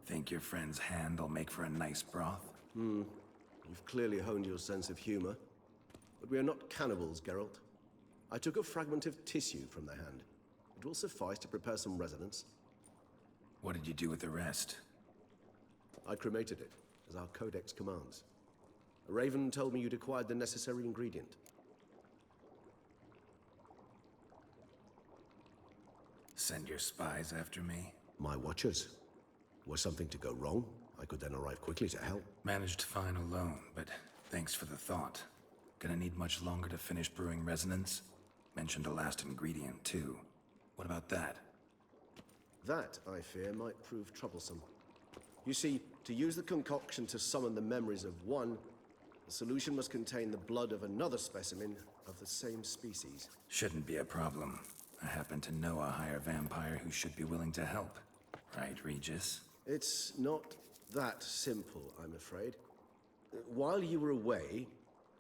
Think your friend's hand'll make for a nice broth? You've clearly honed your sense of humor. But we are not cannibals, Geralt. I took a fragment of tissue from the hand. It will suffice to prepare some resonance. What did you do with the rest? I cremated it, as our codex commands. A raven told me you'd acquired the necessary ingredient. Send your spies after me? My watchers. Were something to go wrong, I could then arrive quickly to help. Managed fine alone, but thanks for the thought. Gonna need much longer to finish brewing resonance? Mentioned a last ingredient, too. What about that? That, I fear, might prove troublesome. You see, to use the concoction to summon the memories of one, the solution must contain the blood of another specimen of the same species. Shouldn't be a problem. I happen to know a higher vampire who should be willing to help. Right, Regis? It's not that simple, I'm afraid. While you were away,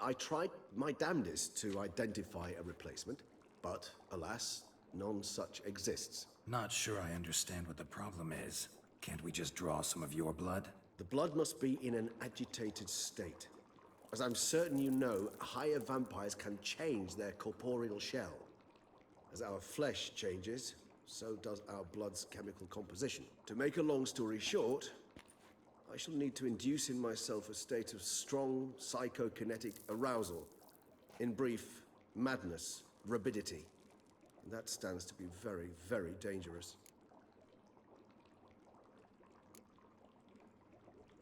I tried my damnedest to identify a replacement, but alas, none such exists. Not sure I understand what the problem is. Can't we just draw some of your blood? The blood must be in an agitated state. As I'm certain you know, higher vampires can change their corporeal shell. As our flesh changes, so does our blood's chemical composition. To make a long story short, I shall need to induce in myself a state of strong psychokinetic arousal. In brief, madness, rabidity. And that stands to be very, very dangerous.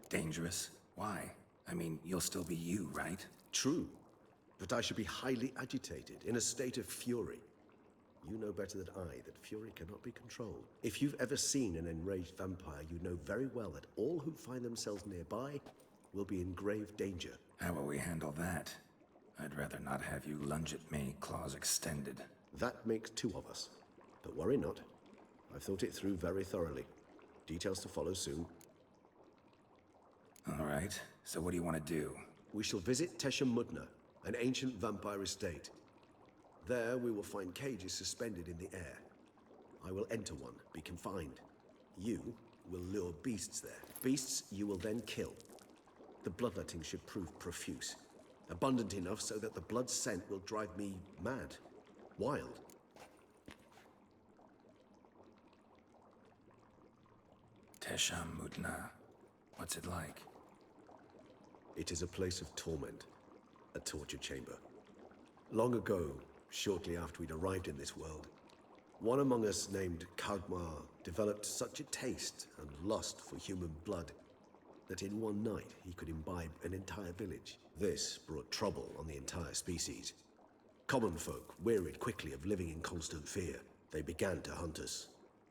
Dangerous? Why? I mean, you'll still be you, right? True, but I should be highly agitated, in a state of fury. You know better than I that fury cannot be controlled. If you've ever seen an enraged vampire, you know very well that all who find themselves nearby will be in grave danger. How will we handle that? I'd rather not have you lunge at me, claws extended. That makes two of us. But worry not. I've thought it through very thoroughly. Details to follow soon. All right, so what do you want to do? We shall visit Tesha Mudna, an ancient vampire estate. There we will find cages suspended in the air. I will enter one, be confined. You will lure beasts there. Beasts you will then kill. The bloodletting should prove profuse. Abundant enough so that the blood scent will drive me mad. Wild. Tesha Mudna. What's it like? It is a place of torment. A torture chamber. Long ago, shortly after we'd arrived in this world, one among us named Kagmar developed such a taste and lust for human blood that in one night he could imbibe an entire village. This brought trouble on the entire species. Common folk wearied quickly of living in constant fear. They began to hunt us,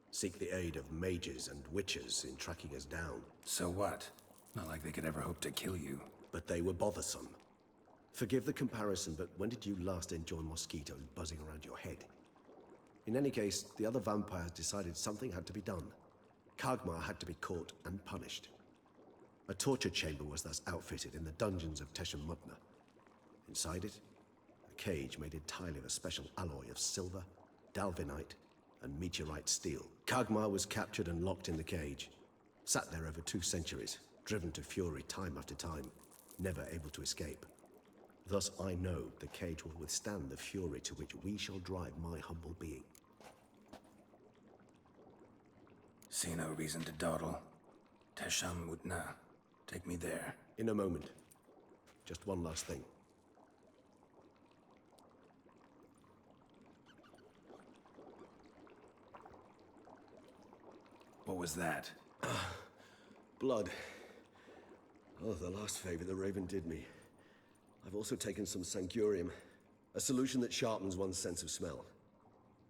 seek the aid of mages and witches in tracking us down. So what? Not like they could ever hope to kill you. But they were bothersome. Forgive the comparison, but when did you last enjoy mosquitoes buzzing around your head? In any case, the other vampires decided something had to be done. Kagmar had to be caught and punished. A torture chamber was thus outfitted in the dungeons of Tesha Mudna. Inside it, a cage made entirely of a special alloy of silver, dalvinite, and meteorite steel. Kagmar was captured and locked in the cage. Sat there over 2 centuries, driven to fury time after time, never able to escape. Thus I know the cage will withstand the fury to which we shall drive my humble being. See no reason to dawdle. Tesha Mudna. Take me there. In a moment. Just one last thing. What was that? Blood. Oh, the last favor the Raven did me. I've also taken some Sancurium, a solution that sharpens one's sense of smell.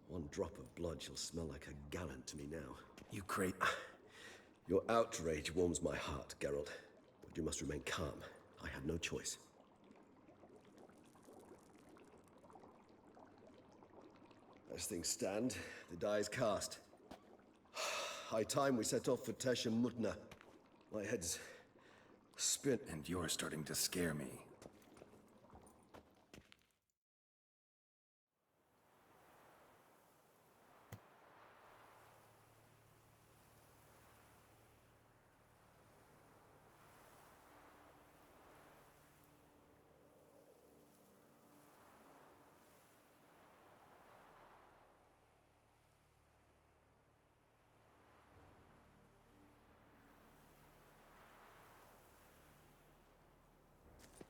One drop of blood shall smell like a gallon to me now. You crate. Your outrage warms my heart, Geralt. But you must remain calm. I had no choice. As things stand, the die is cast. High time we set off for Tesha Mudna. My head's spin. And you're starting to scare me.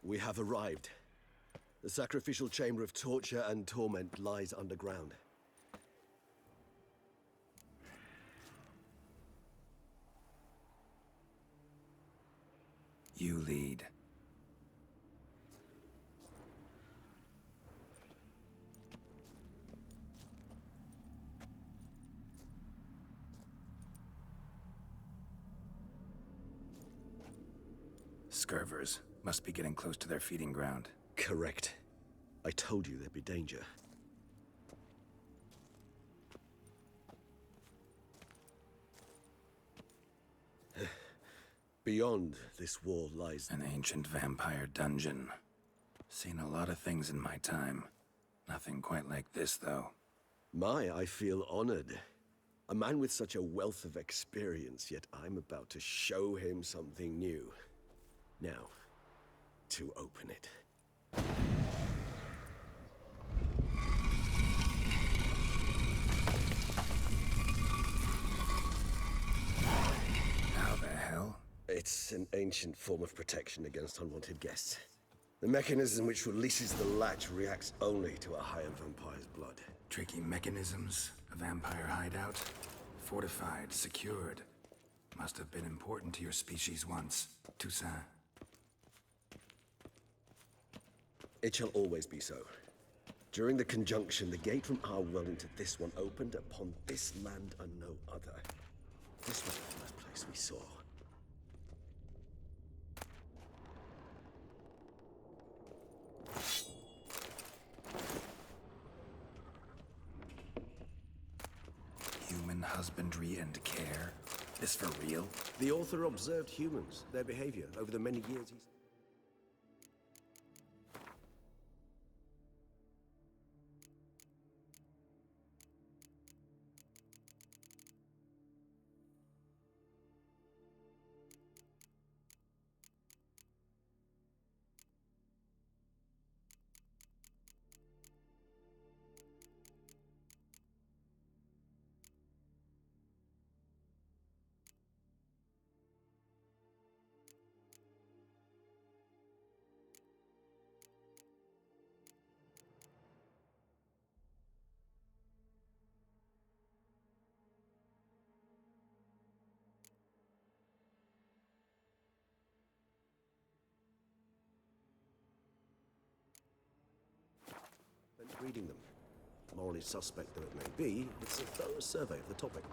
We have arrived. The sacrificial chamber of torture and torment lies underground. You lead. Scurvers must be getting close to their feeding ground. Correct. I told you there'd be danger. Beyond this wall lies... An ancient vampire dungeon. Seen a lot of things in my time. Nothing quite like this, though. I feel honored. A man with such a wealth of experience, yet I'm about to show him something new. Now, to open it. How the hell? It's an ancient form of protection against unwanted guests. The mechanism which releases the latch reacts only to a higher vampire's blood. Tricky mechanisms, a vampire hideout. Fortified, secured. Must have been important to your species once, Toussaint. It shall always be so. During the conjunction, the gate from our world into this one opened upon this land and no other. This was the first place we saw. Human husbandry and care? This for real? The author observed humans, their behavior, over the many years he's... reading them. Morally suspect though it may be, it's a thorough survey of the topic.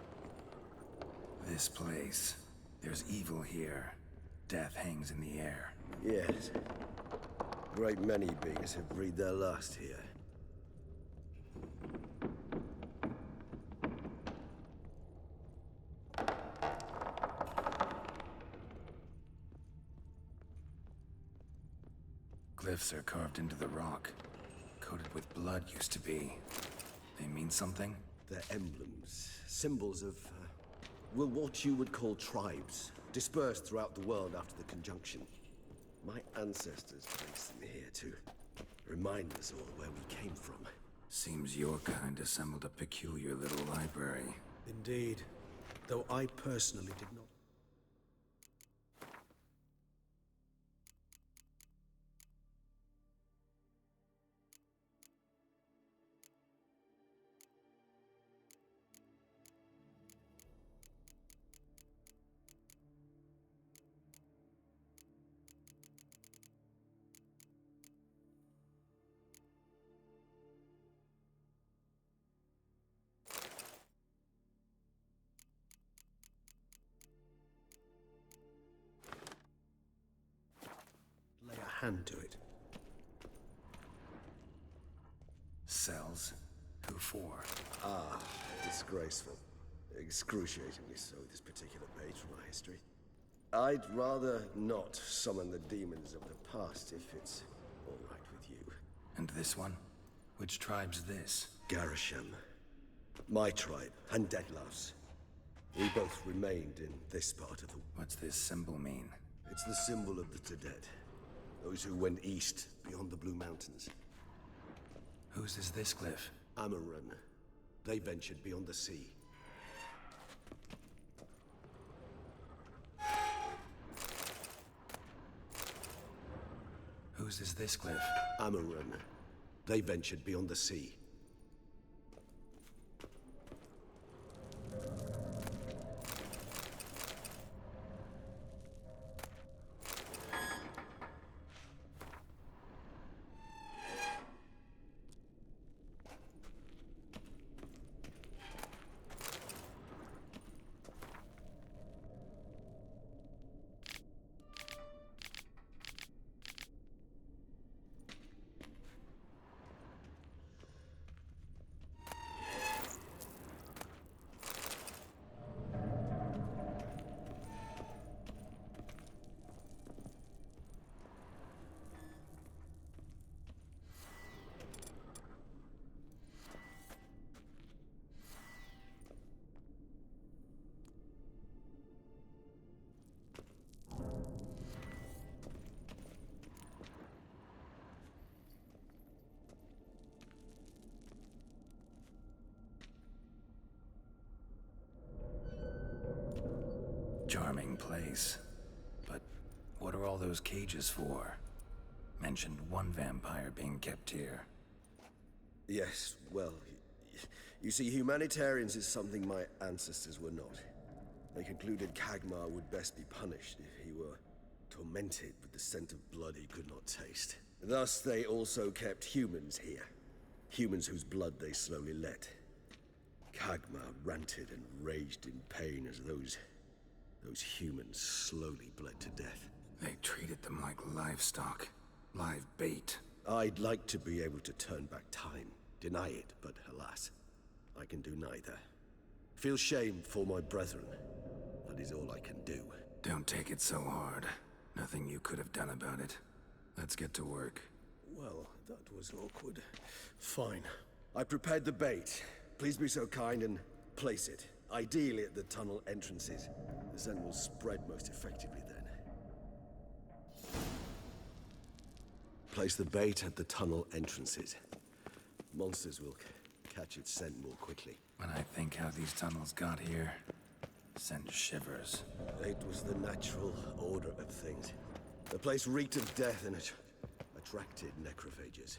This place. There's evil here. Death hangs in the air. Yes. Great many beings have breathed their last here. Glyphs are carved into the rock. Coated with blood used to be. They mean something? They're emblems, symbols of, well, what you would call tribes, dispersed throughout the world after the conjunction. My ancestors placed them here to remind us all where we came from. Seems your kind assembled a peculiar little library. Indeed. Though I personally did not. Lay a hand to it. Cells? Who for? Disgraceful. Excruciatingly so, this particular page from our history. I'd rather not summon the demons of the past if it's all right with you. And this one? Which tribe's this? Garisham. My tribe, and Deadlouse. We both remained in this part of the... What's this symbol mean? It's the symbol of the Tedet. Those who went east, beyond the Blue Mountains. Whose is this glyph? Amaran. They ventured beyond the sea. Who's Whose is this cliff? Amaran. They ventured beyond the sea. Charming place. But what are all those cages for? Mentioned one vampire being kept here. Yes, well, you see, humanitarians is something my ancestors were not. They concluded Kagmar would best be punished if he were tormented with the scent of blood he could not taste. Thus, they also kept humans here. Humans whose blood they slowly let. Kagmar ranted and raged in pain as those humans slowly bled to death. They treated them like livestock. Live bait. I'd like to be able to turn back time, deny it, but alas, I can do neither. Feel shame for my brethren. That is all I can do. Don't take it so hard. Nothing you could have done about it. Let's get to work. Well, that was awkward. Fine. I prepared the bait. Please be so kind and place it. Ideally at the tunnel entrances. The scent will spread most effectively then. Place the bait at the tunnel entrances. Monsters will catch its scent more quickly. When I think how these tunnels got here, send shivers. It was the natural order of things. The place reeked of death and it attracted necrophages.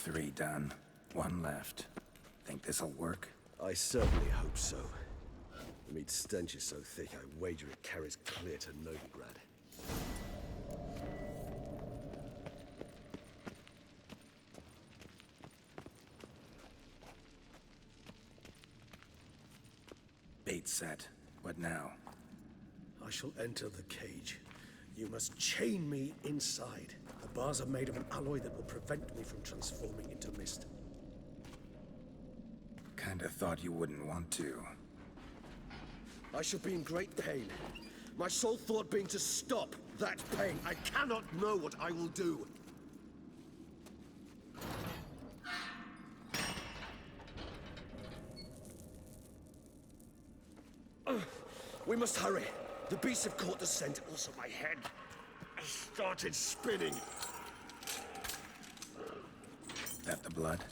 Three done. One left. Think this'll work? I certainly hope so. The meat stench is so thick, I wager it carries clear to Novigrad. Bait set. What now? I shall enter the cage. You must chain me inside. The bars are made of an alloy that will prevent me from transforming into mist. Kinda thought you wouldn't want to. I shall be in great pain. My sole thought being to stop that pain. I cannot know what I will do. We must hurry. The beasts have caught the scent. Also, my head has started spinning. That the blood?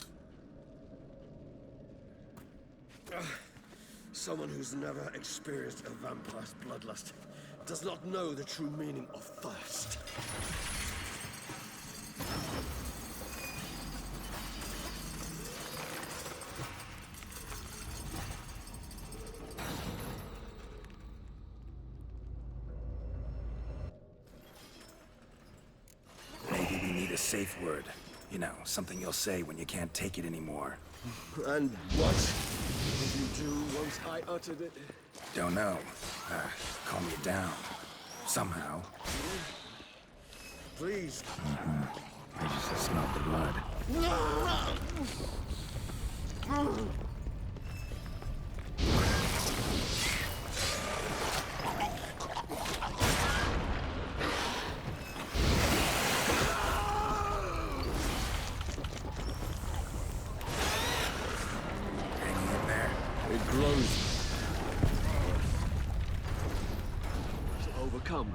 Someone who's never experienced a vampire's bloodlust does not know the true meaning of thirst. Maybe we need a safe word. You know, something you'll say when you can't take it anymore. And what would you do once I uttered it? Don't know. Calm you down. Somehow. Please. I just smelled the blood. overcome.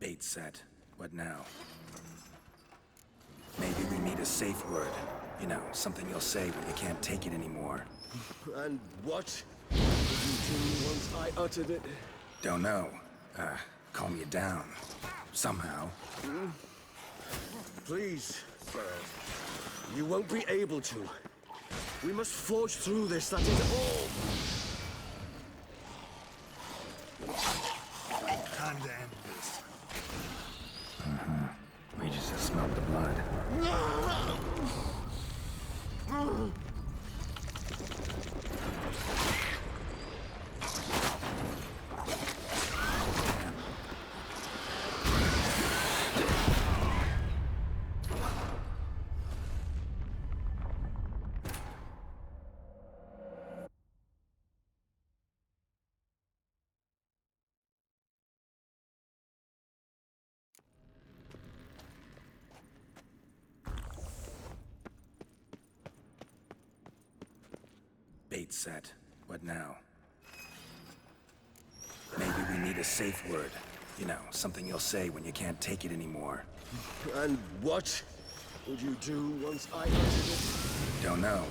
Bait set. What now? Maybe we need a safe word. You know, something you'll say when you can't take it anymore. And what did you do once I uttered it? Don't know. Calm you down. Somehow. Please, Geralt. You won't be able to. We must forge through this, that is all. Time to end this. We just smelled the blood. Bait set. What now? Maybe we need a safe word. You know, something you'll say when you can't take it anymore. And what would you do once I uttered it? Don't know.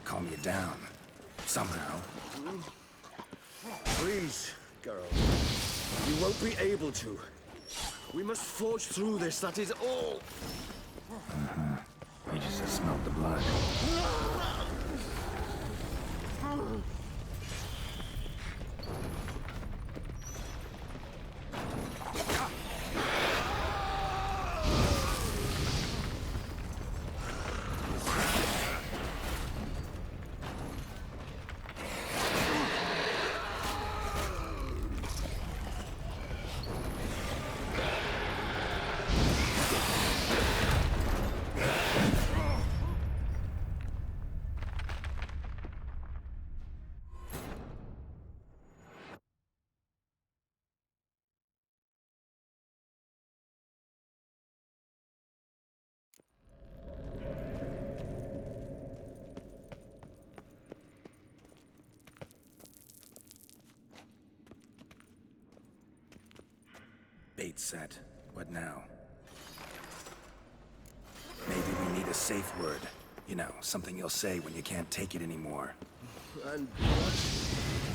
Calm you down. Somehow. Please, Geralt. You won't be able to. We must forge through this, that is all. We just smelled the blood. Bait set. What now? Maybe we need a safe word. You know, something you'll say when you can't take it anymore. And what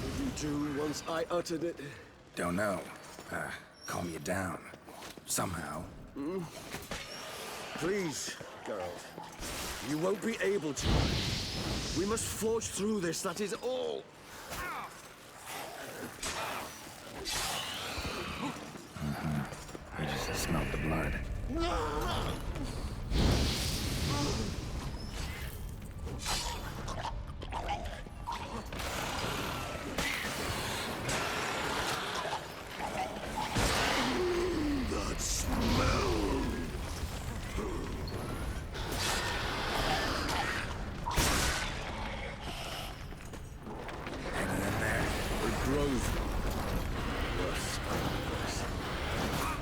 would you do once I uttered it? Don't know. Calm you down. Somehow. Please, Geralt. You won't be able to. We must forge through this, that is all. We just smelled the blood. That smell! Hanging in there. The grove. Yes,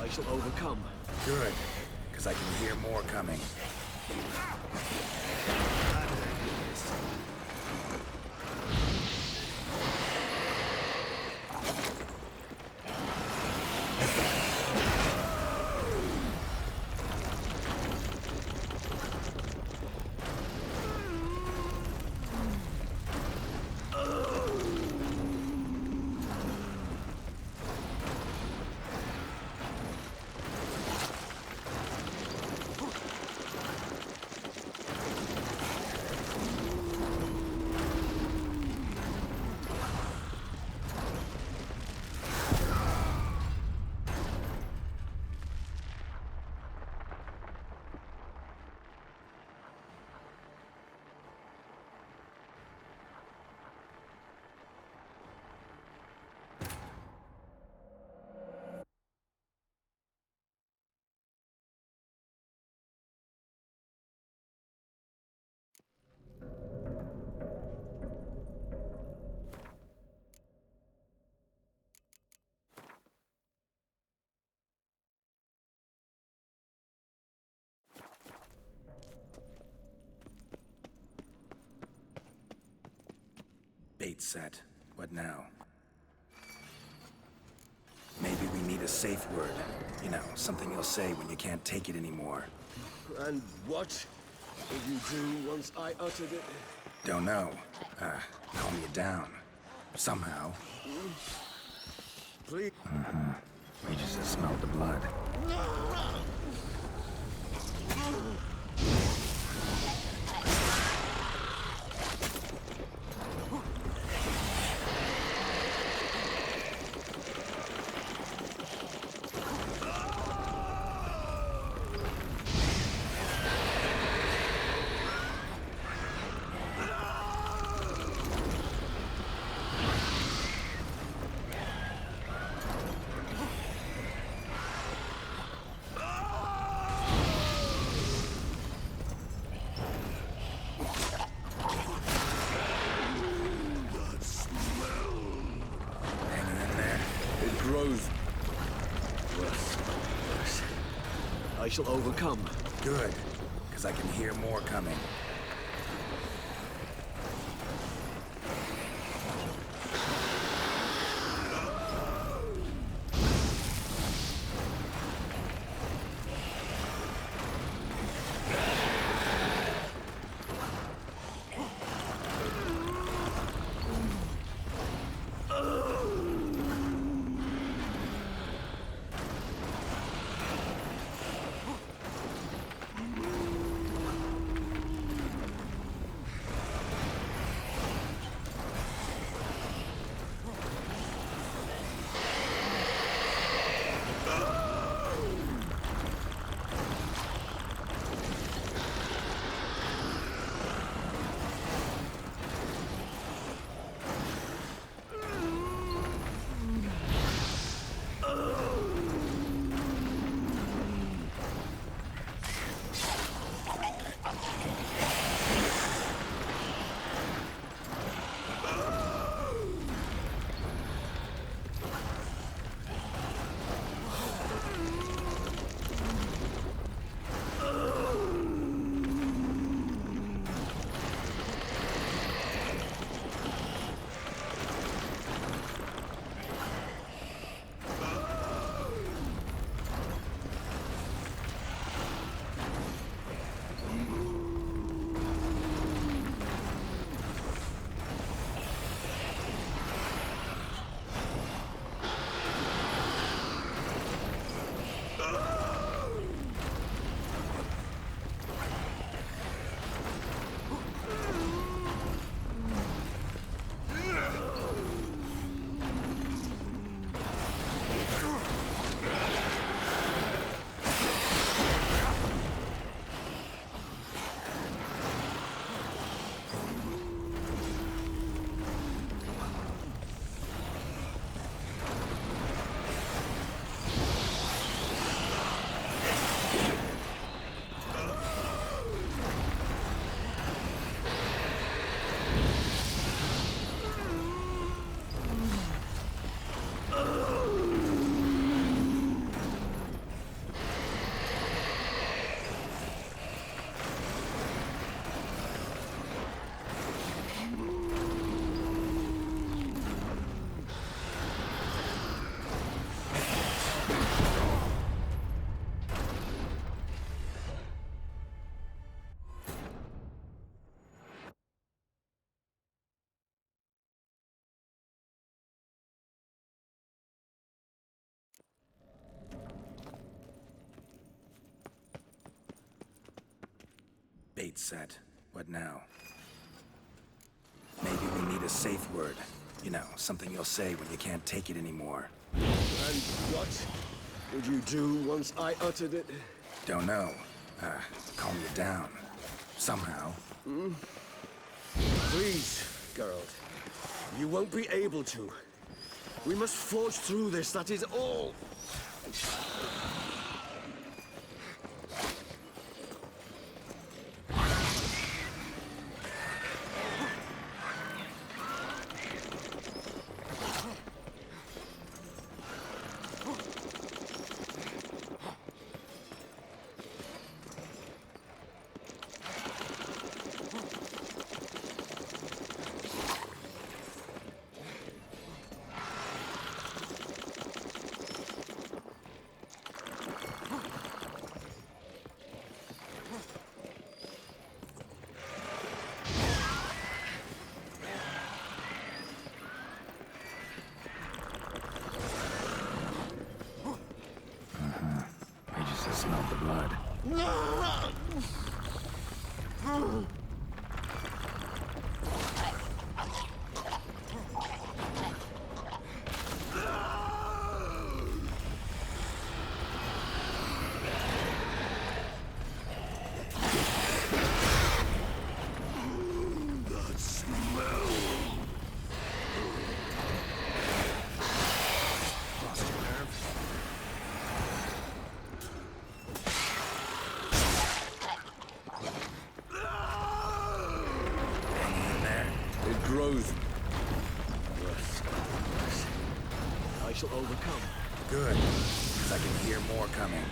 I shall overcome. Good. Because I can hear more coming. Time to end this. set. What now? Maybe we need a safe word. You know, something you'll say when you can't take it anymore. And what would you do once I uttered it? Don't know. Calm you down. Somehow. Please. We just have smelled the blood. It grows worse. I shall overcome. Good, because I can hear more coming. Bait set. What now? Maybe we need a safe word. You know, something you'll say when you can't take it anymore. And what would you do once I uttered it? Don't know. Calm you down. Somehow. Please, Geralt. You won't be able to. We must forge through this, that is all. It grows. I shall overcome. Good, 'cause I can hear more coming.